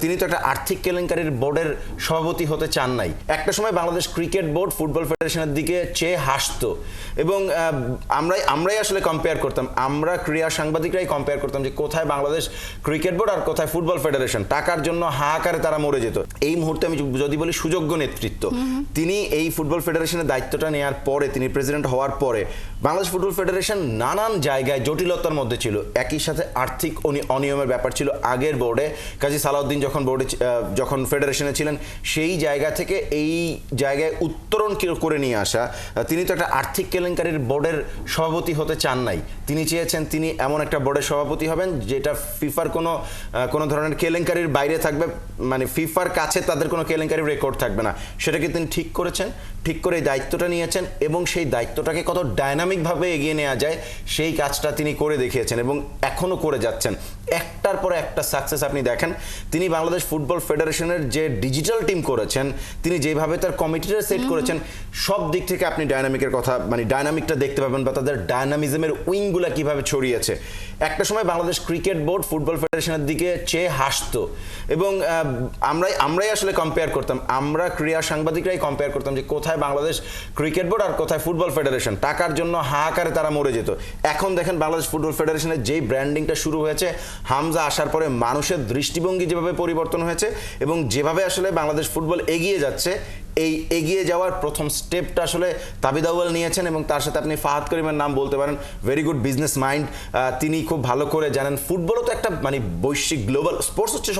তিনি তো একটা আর্থিক কেলেঙ্কারির বোর্ডের সভাপতি হতে চান নাই। একটা সময় বাংলাদেশ ক্রিকেট বোর্ড ফুটবল ফেডারেশনের দিকে চেয়ে হাসতো এবং আমরাই আসলে কম্পেয়ার করতাম, আমরা ক্রীড়া সাংবাদিকরাই কম্পেয়ার করতাম যে কোথায় বাংলাদেশ ক্রিকেট বোর্ড আর কোথায় ফুটবল ফেডারেশন। টাকার জন্য হাহাকারে তারা মরে যেত। এই মুহূর্তে আমি যদি বলি সুযোগ্য নেতৃত্ব, তিনি এই ফুটবল ফেডারেশনের দায়িত্বটা নেওয়ার পরে, তিনি প্রেসিডেন্ট হওয়ার পরে বাংলাদেশ ফুটবল ফেডারেশন নানান জায়গায় জটিলতার মধ্যে ছিল। একই সাথে আর্থিক অনিয়মের ব্যাপার ছিল আগের বোর্ডে। কাজী সালাউদ্দিন যখন ফেডারেশনে ছিলেন, সেই জায়গা থেকে এই জায়গায় উত্তরণ করে নিয়ে আসা। তিনি তো একটা আর্থিক কেলেঙ্কারির বোর্ডের সভাপতি হতে চান নাই। তিনি চেয়েছেন তিনি এমন একটা বোর্ডের সভাপতি হবেন যেটা ফিফার কোনো ধরনের কেলেঙ্কারির বাইরে থাকবে, মানে ফিফার কাছে তাদের কোনো কেলেঙ্কারির রেকর্ড থাকবে না। সেটাকে তিনি ঠিক করেছেন, ঠিক করে এই দায়িত্বটা নিয়েছেন এবং সেই দায়িত্বটাকে কত ডায়নামিকভাবে এগিয়ে নেওয়া যায় সেই কাজটা তিনি করে দেখিয়েছেন এবং এখনও করে যাচ্ছেন। একটার পর একটা সাকসেস আপনি দেখেন। তিনি বাংলাদেশ ফুটবল ফেডারেশনের যে ডিজিটাল টিম করেছেন, তিনি যেভাবে তার কমিটিটা সেট করেছেন, সব দিক থেকে আপনি ডায়নামিকের কথা, মানে ডায়নামিকটা দেখতে পাবেন বা তাদের ডায়নামিজমের উইংগুলা কিভাবে ছড়িয়েছে। একটা সময় বাংলাদেশ ক্রিকেট বোর্ড ফুটবল ফেডারেশনের দিকে চেয়ে হাসতো এবং আমরাই আসলে কম্পেয়ার করতাম, আমরা ক্রীড়া সাংবাদিকরাই কম্পেয়ার করতাম যে কোথায় বাংলাদেশ ক্রিকেট বোর্ড আর কোথায় ফুটবল ফেডারেশন। টাকার জন্য হাহাকারে তারা মরে যেত। এখন দেখেন বাংলাদেশ ফুটবল ফেডারেশনের যেই ব্র্যান্ডিংটা শুরু হয়েছে, হামজা আসার পরে মানুষের দৃষ্টিভঙ্গি যেভাবে পরিবর্তন হয়েছে এবং যেভাবে আসলে বাংলাদেশ ফুটবল এগিয়ে যাচ্ছে, এই এগিয়ে যাওয়ার প্রথম স্টেপটা আসলে তাবিদ আউয়াল নিয়েছেন এবং তার সাথে আপনি ফাহাদ করিমের নাম বলতে পারেন। ভেরি গুড বিজনেস মাইন্ড, তিনি খুব ভালো করে জানেন ফুটবলও তো একটা মানে বৈশ্বিক গ্লোবাল স্পোর্টস হচ্ছে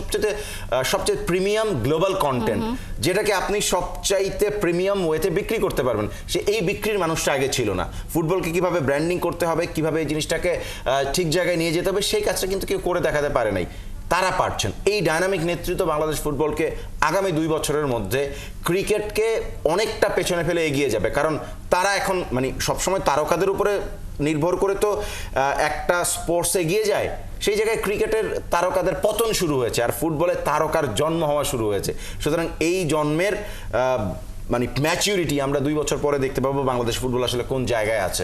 সবচেয়ে প্রিমিয়াম গ্লোবাল কন্টেন্ট, যেটাকে আপনি সবচাইতে প্রিমিয়াম ওয়েতে বিক্রি করতে পারবেন। এই বিক্রির মানুষটা আগে ছিল না। ফুটবলকে কিভাবে ব্র্যান্ডিং করতে হবে, কিভাবে এই জিনিসটাকে ঠিক জায়গায় নিয়ে যেতে হবে, সেই কাজটা কিন্তু কেউ করে দেখাতে পারে নাই। তারা পারছেন। এই ডায়নামিক নেতৃত্ব বাংলাদেশ ফুটবলকে আগামী 2 বছরের মধ্যে ক্রিকেটকে অনেকটা পেছনে ফেলে এগিয়ে যাবে। কারণ তারা এখন মানে সবসময় তারকাদের উপরে নির্ভর করে তো একটা স্পোর্টস এগিয়ে যায়, সেই জায়গায় ক্রিকেটের তারকাদের পতন শুরু হয়েছে আর ফুটবলের তারকার জন্ম হওয়া শুরু হয়েছে। সুতরাং এই জন্মের মানে ম্যাচুরিটি আমরা 2 বছর পরে দেখতে পাবো বাংলাদেশ ফুটবল আসলে কোন জায়গায় আছে।